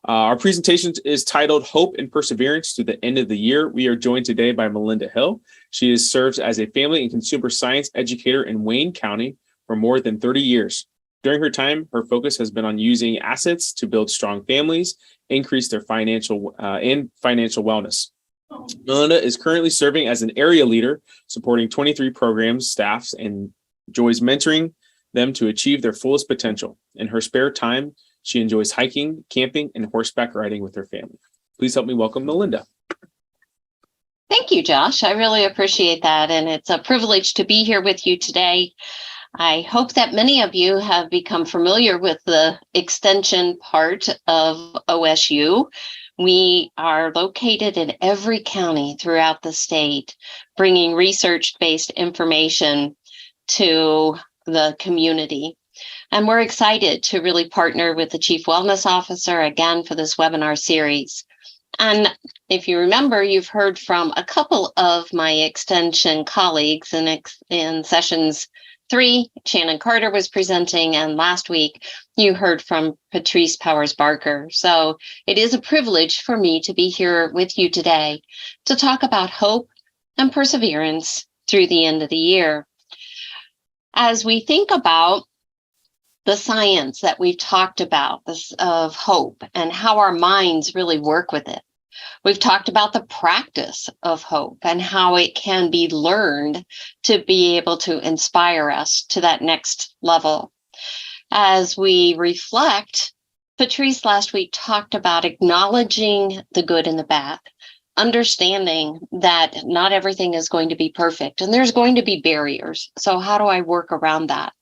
Our presentation is titled Hope and Perseverance Through the End of the Year. We are joined today by Melinda Hill. She serves as a family and consumer science educator in Wayne County for more than 30 years. During her time, her focus has been on using assets to build strong families, increase their financial wellness. Melinda is currently serving as an area leader, supporting 23 programs, staffs, and enjoys mentoring them to achieve their fullest potential. In her spare time, she enjoys hiking, camping, and horseback riding with her family. Please help me welcome Melinda. Thank you, Josh. I really appreciate that. And it's a privilege to be here with you today. I hope that many of you have become familiar with the extension part of OSU. We are located in every county throughout the state, bringing research-based information to the community. And we're excited to really partner with the Chief Wellness Officer again for this webinar series. And if you remember, you've heard from a couple of my extension colleagues in sessions 3, Shannon Carter was presenting, and last week you heard from Patrice Powers-Barker. So it is a privilege for me to be here with you today to talk about hope and perseverance through the end of the year. As we think about the science that we've talked about, this of hope and how our minds really work with it. We've talked about the practice of hope and how it can be learned to be able to inspire us to that next level. As we reflect, Patrice last week talked about acknowledging the good and the bad, understanding that not everything is going to be perfect and there's going to be barriers. So how do I work around that?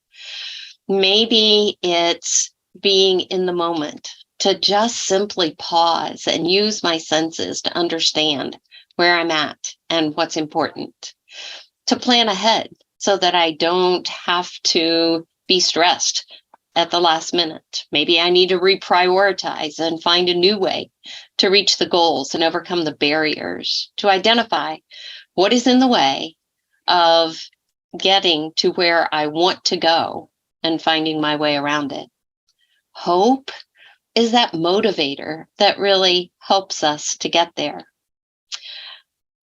Maybe it's being in the moment, to just simply pause and use my senses to understand where I'm at and what's important, to plan ahead so that I don't have to be stressed at the last minute. Maybe I need to reprioritize and find a new way to reach the goals and overcome the barriers, to identify what is in the way of getting to where I want to go and finding my way around it. Hope is that motivator that really helps us to get there.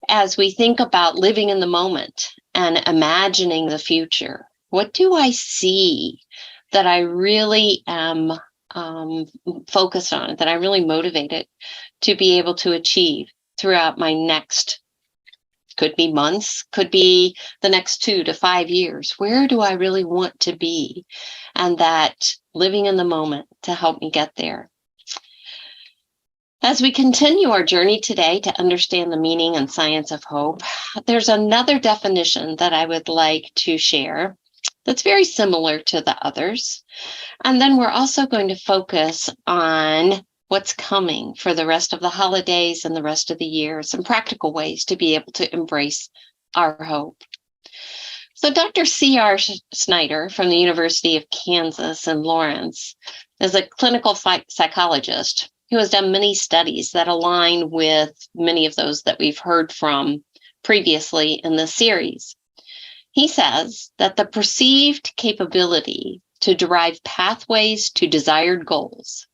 As we think about living in the moment and imagining the future, what do I see that I really am focused on, that I'm really motivated to be able to achieve throughout my next, could be months, could be the next 2 to 5 years. Where do I really want to be? And that living in the moment to help me get there. As we continue our journey today to understand the meaning and science of hope, there's another definition that I would like to share that's very similar to the others. And then we're also going to focus on what's coming for the rest of the holidays and the rest of the year, some practical ways to be able to embrace our hope. So Dr. C.R. Snyder from the University of Kansas in Lawrence is a clinical psychologist who has done many studies that align with many of those that we've heard from previously in this series. He says that the perceived capability to derive pathways to desired goals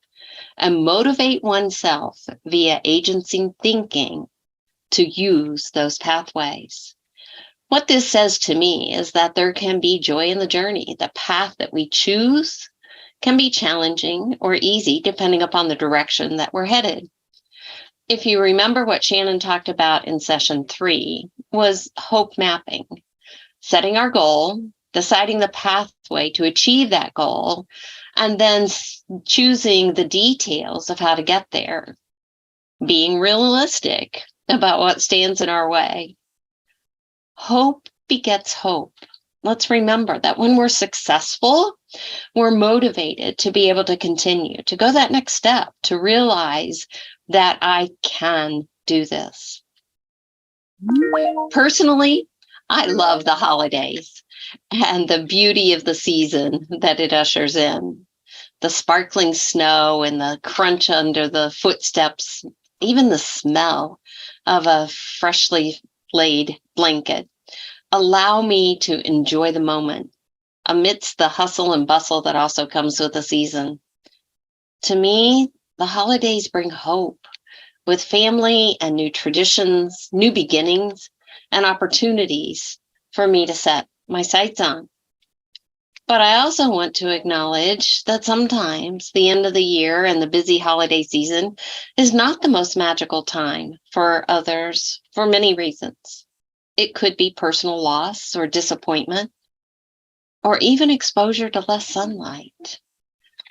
and motivate oneself via agency thinking to use those pathways. What this says to me is that there can be joy in the journey. The path that we choose can be challenging or easy depending upon the direction that we're headed. If you remember what Shannon talked about in session 3 was hope mapping, setting our goal, deciding the pathway to achieve that goal, and then choosing the details of how to get there, being realistic about what stands in our way. Hope begets hope. Let's remember that when we're successful, we're motivated to be able to continue, to go that next step, to realize that I can do this. Personally, I love the holidays and the beauty of the season that it ushers in. The sparkling snow and the crunch under the footsteps, even the smell of a freshly laid blanket, allow me to enjoy the moment amidst the hustle and bustle that also comes with the season. To me, the holidays bring hope with family and new traditions, new beginnings, and opportunities for me to set my sights on. But I also want to acknowledge that sometimes the end of the year and the busy holiday season is not the most magical time for others for many reasons. It could be personal loss or disappointment, or even exposure to less sunlight,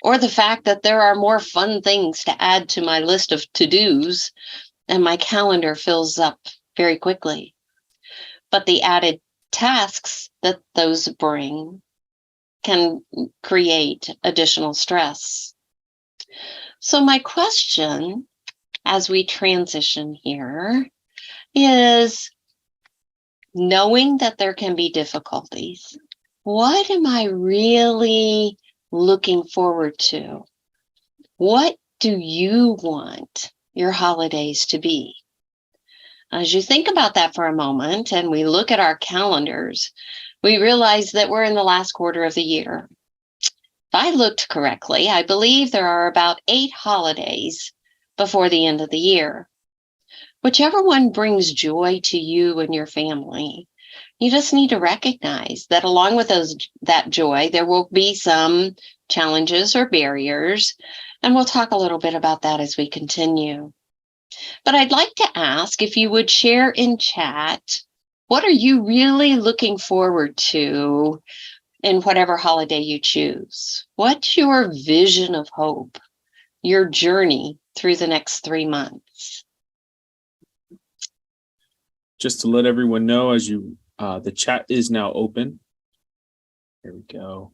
or the fact that there are more fun things to add to my list of to-dos and my calendar fills up very quickly. But the added tasks that those bring can create additional stress. So my question as we transition here is, knowing that there can be difficulties, what am I really looking forward to? What do you want your holidays to be? As you think about that for a moment and we look at our calendars, we realize that we're in the last quarter of the year. If I looked correctly, I believe there are about 8 holidays before the end of the year. Whichever one brings joy to you and your family, you just need to recognize that along with that joy, there will be some challenges or barriers, and we'll talk a little bit about that as we continue. But I'd like to ask if you would share in chat, what are you really looking forward to in whatever holiday you choose? What's your vision of hope, your journey through the next 3 months? Just to let everyone know, as you the chat is now open. There we go.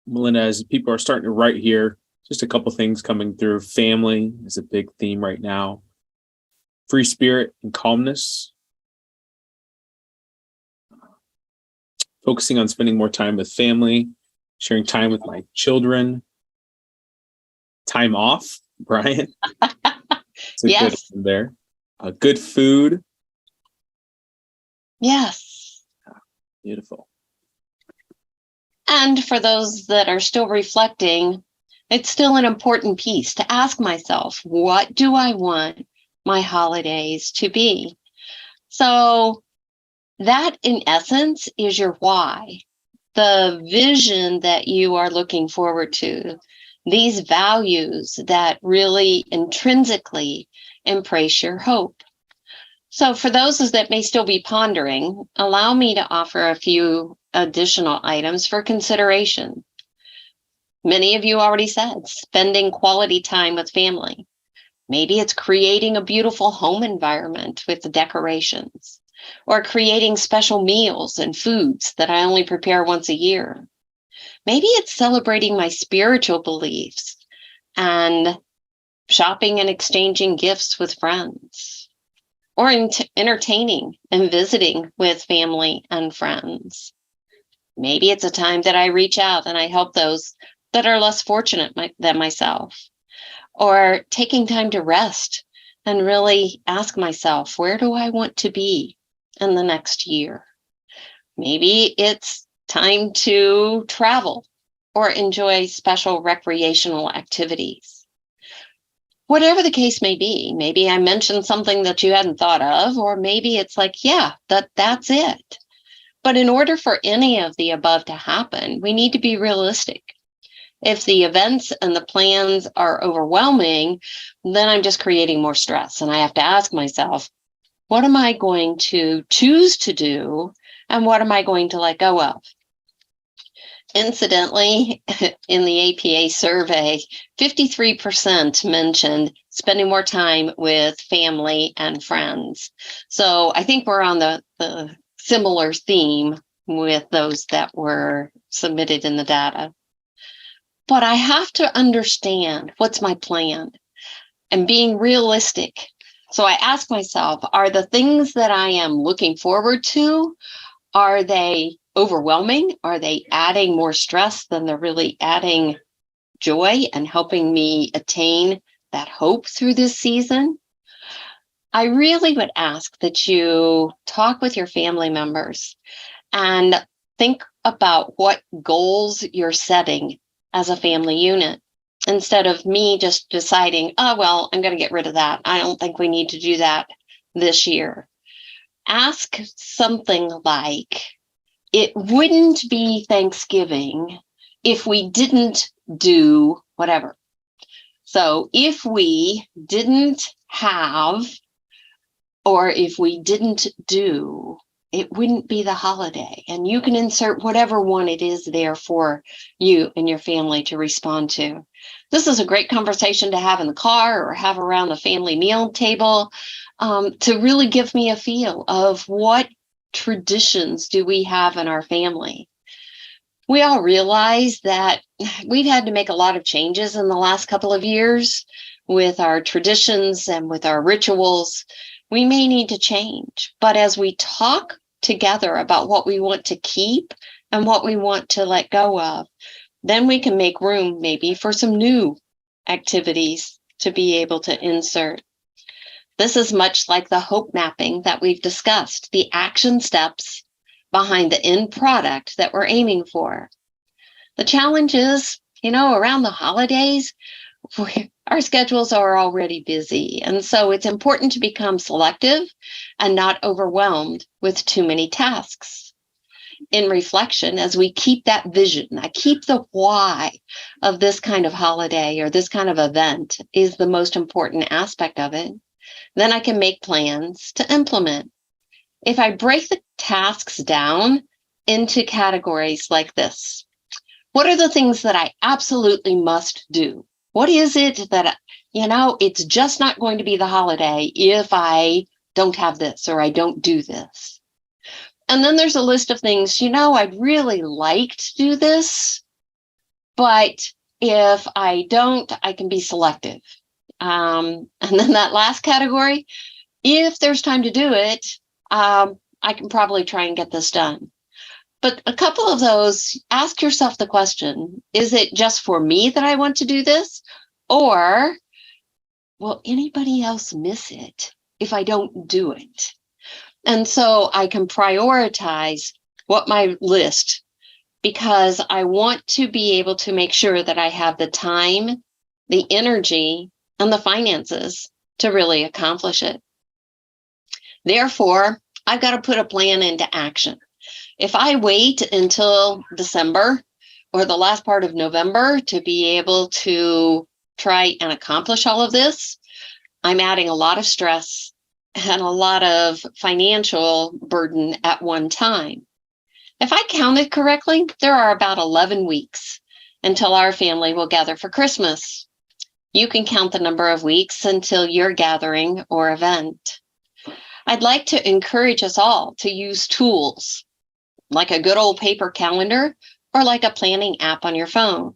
Melinda, as people are starting to write here, just a couple things coming through. Family is a big theme right now. Free spirit and calmness. Focusing on spending more time with family, sharing time with my children. Time off, Brian. It's a Yes. good one there. Good food. Yes. Beautiful. And for those that are still reflecting, it's still an important piece to ask myself, what do I want my holidays to be? So that in essence is your why, the vision that you are looking forward to, these values that really intrinsically embrace your hope. So for those that may still be pondering, allow me to offer a few additional items for consideration. Many of you already said spending quality time with family. Maybe it's creating a beautiful home environment with the decorations, or creating special meals and foods that I only prepare once a year. Maybe it's celebrating my spiritual beliefs and shopping and exchanging gifts with friends, or entertaining and visiting with family and friends. Maybe it's a time that I reach out and I help those that are less fortunate than myself, or taking time to rest and really ask myself, where do I want to be in the next year? Maybe it's time to travel or enjoy special recreational activities. Whatever the case may be, maybe I mentioned something that you hadn't thought of, or maybe it's like, yeah, that's it. But in order for any of the above to happen, we need to be realistic. If the events and the plans are overwhelming, then I'm just creating more stress. And I have to ask myself, what am I going to choose to do? And what am I going to let go of? Incidentally, in the APA survey, 53% mentioned spending more time with family and friends. So I think we're on the similar theme with those that were submitted in the data. But I have to understand what's my plan and being realistic. So I ask myself, are the things that I am looking forward to, are they overwhelming? Are they adding more stress than they're really adding joy and helping me attain that hope through this season? I really would ask that you talk with your family members and think about what goals you're setting as a family unit, instead of me just deciding, oh, well, I'm going to get rid of that. I don't think we need to do that this year. Ask something like, it wouldn't be Thanksgiving if we didn't do whatever. So if we didn't have, or if we didn't do, it wouldn't be the holiday. And you can insert whatever one it is there for you and your family to respond to. This is a great conversation to have in the car or have around the family meal table, to really give me a feel of what traditions do we have in our family. We all realize that we've had to make a lot of changes in the last couple of years with our traditions and with our rituals. We may need to change, but as we talk together about what we want to keep and what we want to let go of, then we can make room maybe for some new activities to be able to insert. This is much like the hope mapping that we've discussed, the action steps behind the end product that we're aiming for. The challenge is, around the holidays, our schedules are already busy. And so it's important to become selective and not overwhelmed with too many tasks. In reflection, as we keep that vision, I keep the why of this kind of holiday or this kind of event is the most important aspect of it. Then I can make plans to implement. If I break the tasks down into categories like this, what are the things that I absolutely must do? What is it that, it's just not going to be the holiday if I don't have this or I don't do this? And then there's a list of things, I'd really like to do this, but if I don't, I can be selective. And then that last category, if there's time to do it, I can probably try and get this done. But a couple of those, ask yourself the question, is it just for me that I want to do this? Or will anybody else miss it if I don't do it? And so I can prioritize what my list, because I want to be able to make sure that I have the time, the energy, and the finances to really accomplish it. Therefore, I've got to put a plan into action. If I wait until December or the last part of November to be able to try and accomplish all of this, I'm adding a lot of stress and a lot of financial burden at one time. If I counted correctly, there are about 11 weeks until our family will gather for Christmas. You can count the number of weeks until your gathering or event. I'd like to encourage us all to use tools like a good old paper calendar or like a planning app on your phone.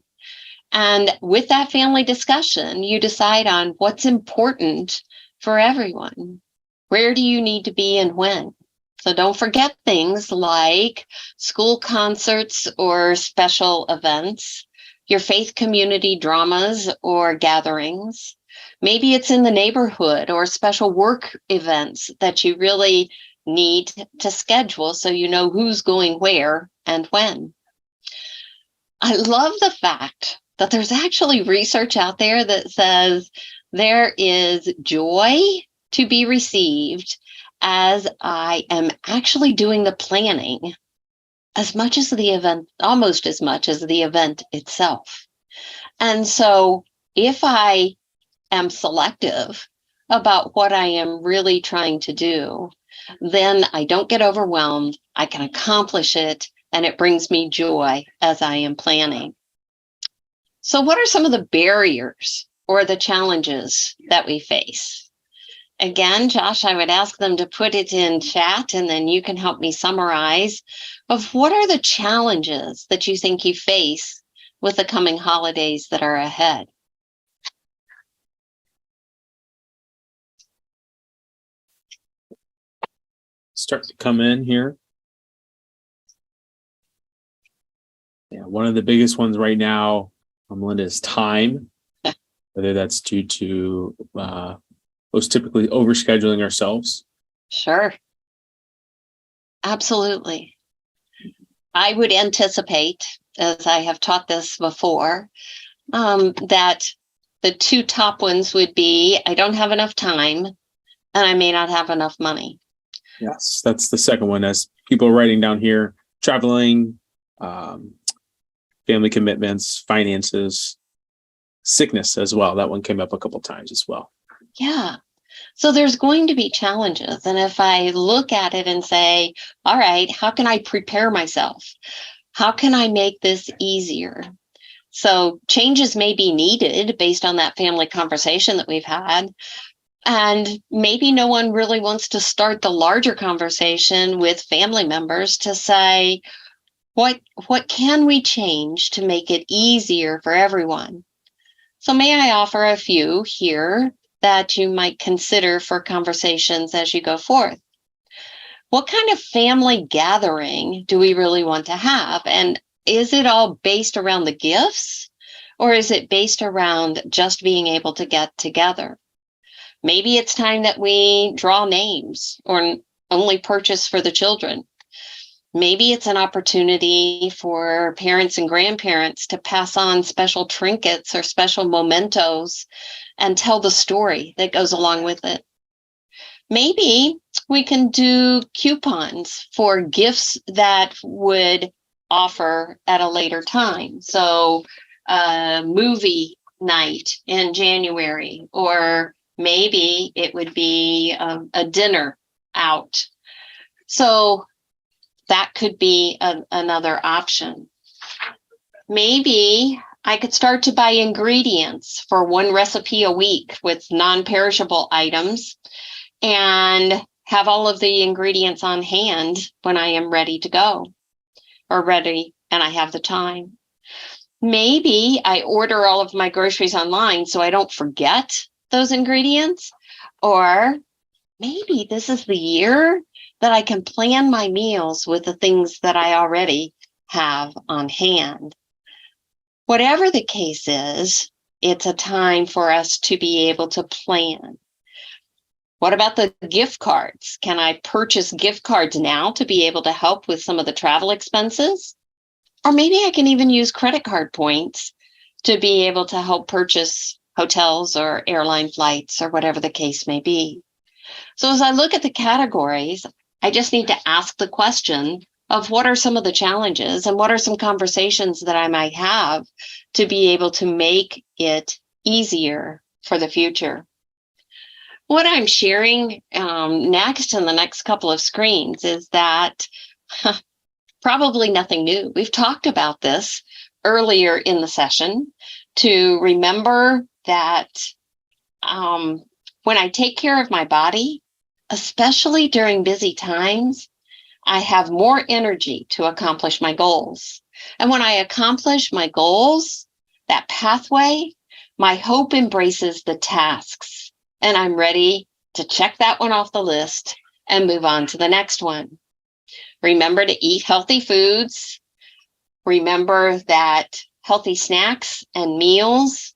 And with that family discussion, you decide on what's important for everyone. Where do you need to be and when? So don't forget things like school concerts or special events, your faith community dramas or gatherings. Maybe it's in the neighborhood or special work events that you really need to schedule so you know who's going where and when. I love the fact that there's actually research out there that says there is joy to be received as I am actually doing the planning as much as the event, almost as much as the event itself. And so if I am selective about what I am really trying to do, then I don't get overwhelmed, I can accomplish it, and it brings me joy as I am planning. So what are some of the barriers or the challenges that we face? Again, Josh, I would ask them to put it in chat, and then you can help me summarize of what are the challenges that you think you face with the coming holidays that are ahead. Start to come in here. Yeah, one of the biggest ones right now, Melinda, is time. Whether that's due to most typically overscheduling ourselves. Sure. Absolutely. I would anticipate as I have taught this before, that the two top ones would be, I don't have enough time and I may not have enough money. Yes, that's the second one. As people are writing down here, traveling, family commitments, finances, sickness as well. That one came up a couple times as well. Yeah. So there's going to be challenges. And if I look at it and say, all right, how can I prepare myself? How can I make this easier? So changes may be needed based on that family conversation that we've had. And maybe no one really wants to start the larger conversation with family members to say, what can we change to make it easier for everyone? So may I offer a few here that you might consider for conversations as you go forth? What kind of family gathering do we really want to have? And is it all based around the gifts, or is it based around just being able to get together? Maybe it's time that we draw names or only purchase for the children. Maybe it's an opportunity for parents and grandparents to pass on special trinkets or special mementos and tell the story that goes along with it. Maybe we can do coupons for gifts that would offer at a later time. So movie night in January, or maybe it would be a dinner out. So that could be another option. Maybe I could start to buy ingredients for one recipe a week with non-perishable items and have all of the ingredients on hand when I am ready to go, or ready and I have the time. Maybe I order all of my groceries online so I don't forget those ingredients. Or maybe this is the year that I can plan my meals with the things that I already have on hand. Whatever the case is, it's a time for us to be able to plan. What about the gift cards? Can I purchase gift cards now to be able to help with some of the travel expenses? Or maybe I can even use credit card points to be able to help purchase hotels or airline flights or whatever the case may be. So as I look at the categories, I just need to ask the question of what are some of the challenges and what are some conversations that I might have to be able to make it easier for the future. What I'm sharing next in the next couple of screens is that probably nothing new. We've talked about this earlier in the session, to remember that when I take care of my body, especially during busy times, I have more energy to accomplish my goals. And when I accomplish my goals, that pathway, my hope embraces the tasks, and I'm ready to check that one off the list and move on to the next one. Remember to eat healthy foods. Remember that healthy snacks and meals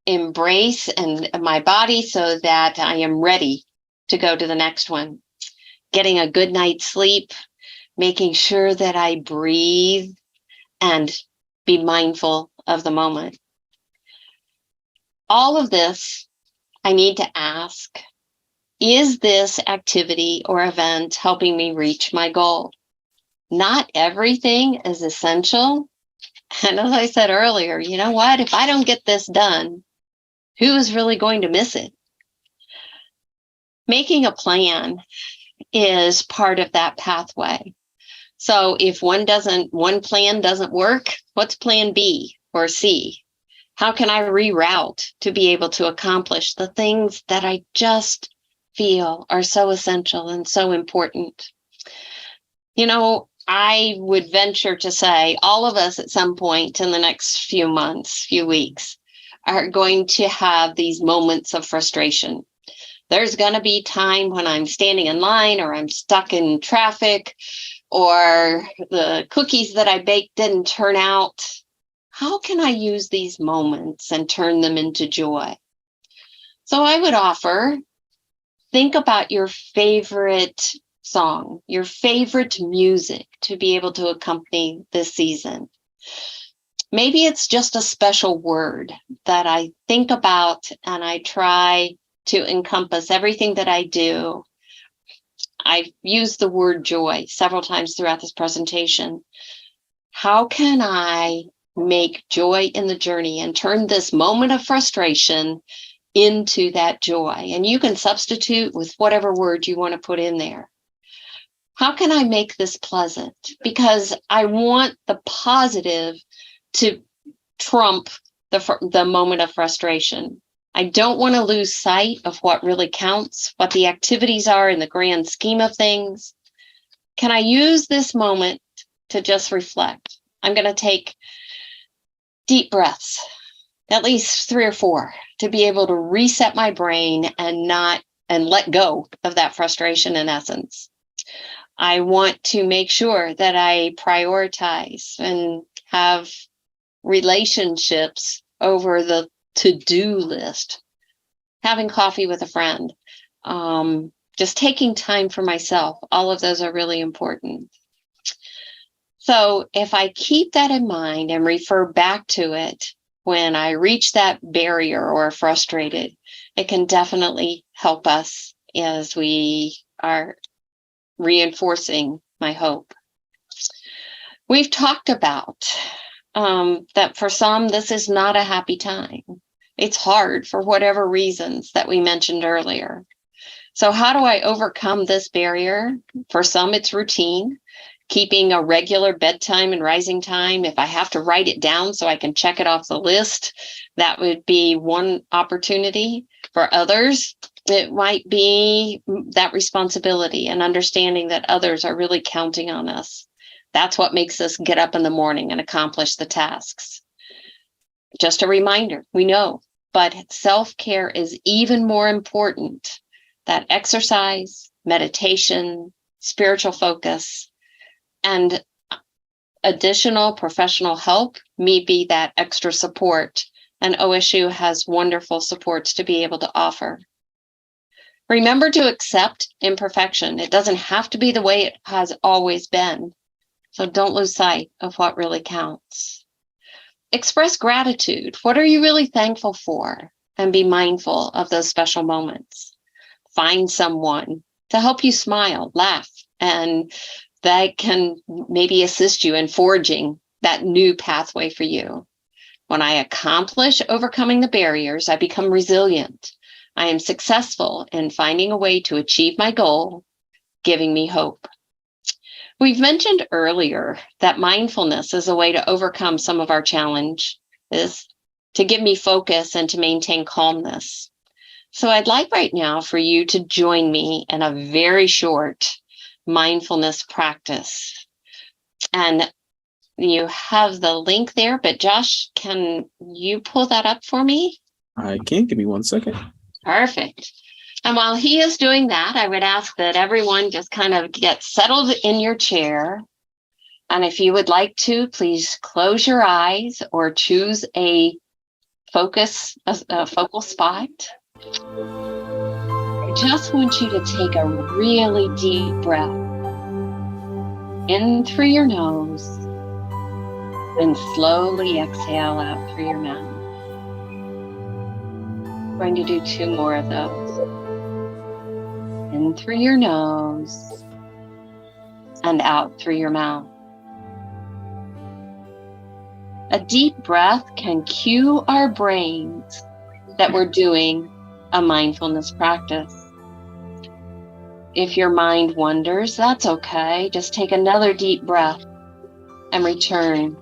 embrace and my body so that I am ready to go to the next one. Getting a good night's sleep, making sure that I breathe and be mindful of the moment. All of this, I need to ask, is this activity or event helping me reach my goal? Not everything is essential. And as I said earlier, you know what? If I don't get this done, who is really going to miss it? Making a plan is part of that pathway. So if one plan doesn't work, what's plan B or C? How can I reroute to be able to accomplish the things that I just feel are so essential and so important? You know, I would venture to say all of us at some point in the next few months, few weeks, are going to have these moments of frustration. There's going to be time when I'm standing in line, or I'm stuck in traffic, or the cookies that I baked didn't turn out. How can I use these moments and turn them into joy? So I would offer, think about your favorite song, your favorite music to be able to accompany this season. Maybe it's just a special word that I think about and I try to encompass everything that I do. I've used the word joy several times throughout this presentation. How can I make joy in the journey and turn this moment of frustration into that joy? And you can substitute with whatever word you want to put in there. How can I make this pleasant? Because I want the positive to trump the moment of frustration. I don't want to lose sight of what really counts, what the activities are in the grand scheme of things. Can I use this moment to just reflect? I'm going to take deep breaths, at least 3 or 4, to be able to reset my brain and let go of that frustration in essence. I want to make sure that I prioritize and have relationships over the to-do list, having coffee with a friend, just taking time for myself. All of those are really important. So if I keep that in mind and refer back to it when I reach that barrier or frustrated, it can definitely help us as we are reinforcing my hope. We've talked about that for some, this is not a happy time. It's hard for whatever reasons that we mentioned earlier. So how do I overcome this barrier? For some, it's routine, keeping a regular bedtime and rising time. If I have to write it down so I can check it off the list, that would be one opportunity. For others, it might be that responsibility and understanding that others are really counting on us. That's what makes us get up in the morning and accomplish the tasks. Just a reminder, we know, but self-care is even more important. That exercise, meditation, spiritual focus, and additional professional help may be that extra support. And OSU has wonderful supports to be able to offer. Remember to accept imperfection. It doesn't have to be the way it has always been. So don't lose sight of what really counts. Express gratitude. What are you really thankful for? And be mindful of those special moments. Find someone to help you smile, laugh, and that can maybe assist you in forging that new pathway for you. When I accomplish overcoming the barriers, I become resilient. I am successful in finding a way to achieve my goal, giving me hope. We've mentioned earlier that mindfulness is a way to overcome some of our challenges, to give me focus and to maintain calmness. So I'd like right now for you to join me in a very short mindfulness practice. And you have the link there, but Josh, can you pull that up for me? I can. Give me 1 second. Perfect. And while he is doing that, I would ask that everyone just kind of get settled in your chair. And if you would like to, please close your eyes or choose a focal spot. I just want you to take a really deep breath in through your nose and slowly exhale out through your mouth. I'm going to do 2 more of those. In through your nose and out through your mouth. A deep breath can cue our brains that we're doing a mindfulness practice. If your mind wanders, that's okay. Just take another deep breath and return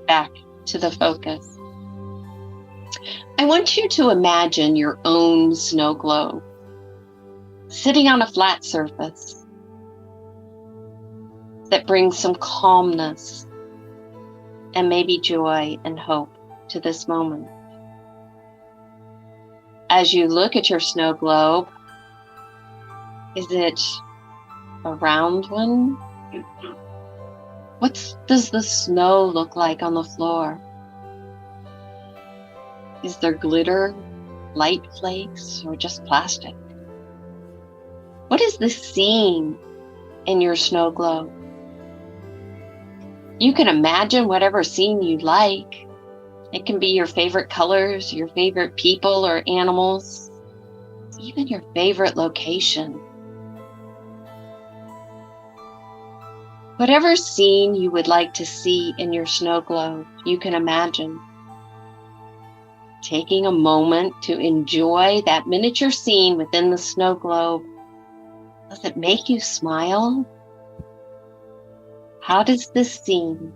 back to the focus. I want you to imagine your own snow globe sitting on a flat surface that brings some calmness and maybe joy and hope to this moment. As you look at your snow globe, is it a round one? What does the snow look like on the floor? Is there glitter, light flakes, or just plastic? What is the scene in your snow globe? You can imagine whatever scene you like. It can be your favorite colors, your favorite people or animals, even your favorite location. Whatever scene you would like to see in your snow globe, you can imagine. Taking a moment to enjoy that miniature scene within the snow globe. Does it make you smile? How does this scene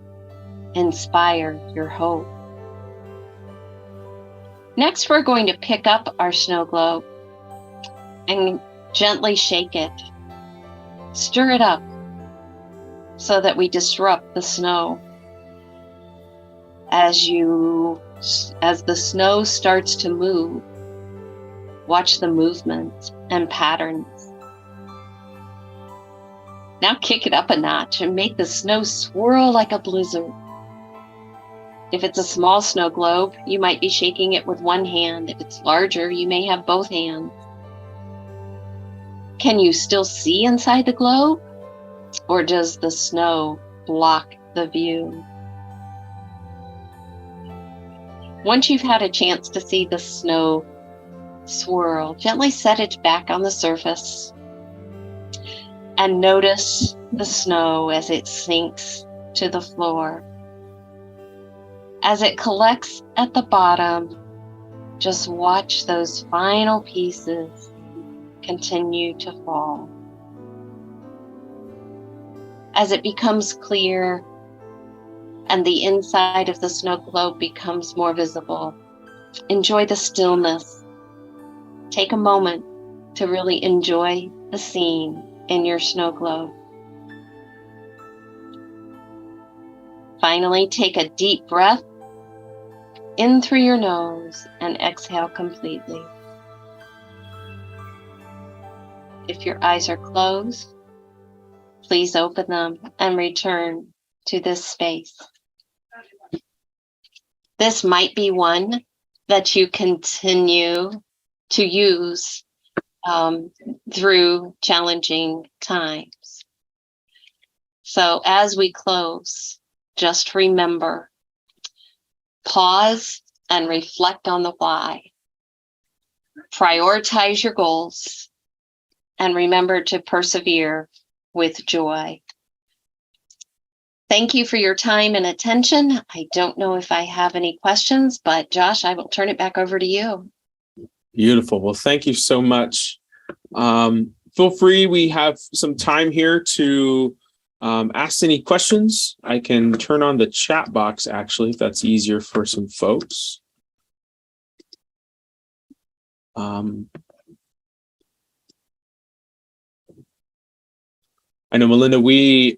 inspire your hope? Next, we're going to pick up our snow globe and gently shake it. Stir it up so that we disrupt the snow. As the snow starts to move, watch the movement and patterns. Now kick it up a notch and make the snow swirl like a blizzard. If it's a small snow globe, you might be shaking it with one hand. If it's larger, you may have both hands. Can you still see inside the globe? Or does the snow block the view? Once you've had a chance to see the snow swirl, gently set it back on the surface and notice the snow as it sinks to the floor. As it collects at the bottom, just watch those final pieces continue to fall. As it becomes clear and the inside of the snow globe becomes more visible, enjoy the stillness. Take a moment to really enjoy the scene in your snow globe. Finally, take a deep breath in through your nose and exhale completely. If your eyes are closed, please open them and return to this space. This might be one that you continue to use through challenging times. So as we close, just remember, pause and reflect on the why. Prioritize your goals and remember to persevere with joy. Thank you for your time and attention. I don't know if I have any questions, but Josh, I will turn it back over to you. Beautiful. Well, thank you so much. Feel free. We have some time here to ask any questions. I can turn on the chat box, actually, if that's easier for some folks. I know, Melinda,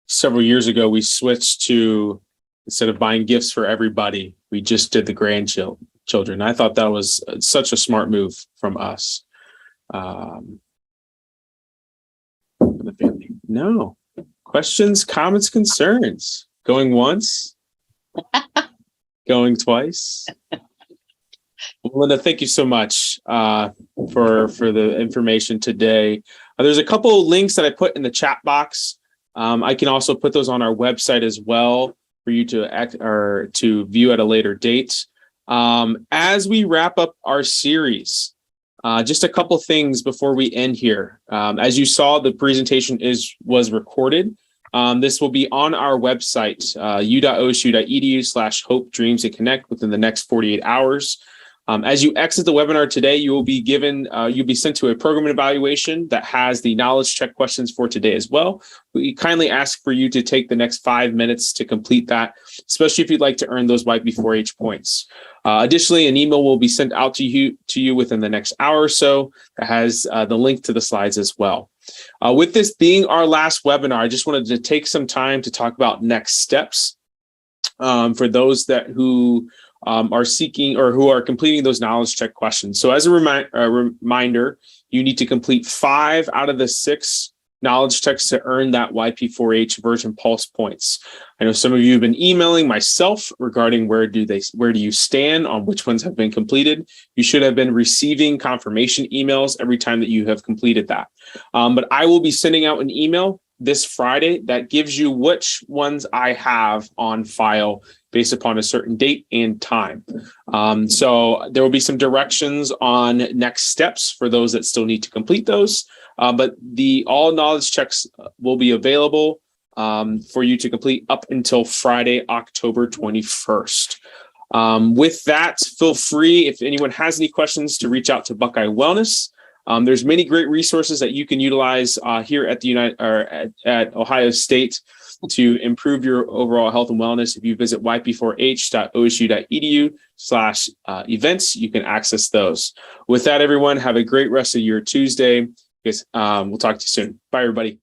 several years ago, we switched to, instead of buying gifts for everybody, we just did the grandchildren. I thought that was such a smart move from us. The family. No. Questions, comments, concerns? Going once? Going twice? Melinda, thank you so much for the information today. There's a couple of links that I put in the chat box. I can also put those on our website as well for you to view at a later date. As we wrap up our series, just a couple things before we end here. As you saw, the presentation was recorded. This will be on our website, u.osu.edu/hope, dreams, and connect within the next 48 hours. As you exit the webinar today, you'll be sent to a program evaluation that has the knowledge check questions for today as well. We kindly ask for you to take the next 5 minutes to complete that, especially if you'd like to earn those YP4H points. Additionally, an email will be sent out to you within the next hour or so that has the link to the slides as well. With this being our last webinar, I just wanted to take some time to talk about next steps for those who are seeking or who are completing those knowledge check questions. So as a reminder, you need to complete 5 out of the 6 knowledge checks to earn that YP4H Virgin Pulse points. I know some of you have been emailing myself regarding where do you stand on which ones have been completed. You should have been receiving confirmation emails every time that you have completed that. But I will be sending out an email this Friday that gives you which ones I have on file based upon a certain date and time. So there will be some directions on next steps for those that still need to complete those. But the all knowledge checks will be available for you to complete up until Friday, October 21st. With that, feel free, if anyone has any questions, to reach out to Buckeye Wellness. There's many great resources that you can utilize here at the at Ohio State to improve your overall health and wellness. If you visit yp4h.osu.edu/events, you can access those. With that, everyone, have a great rest of your Tuesday. We'll talk to you soon. Bye, everybody.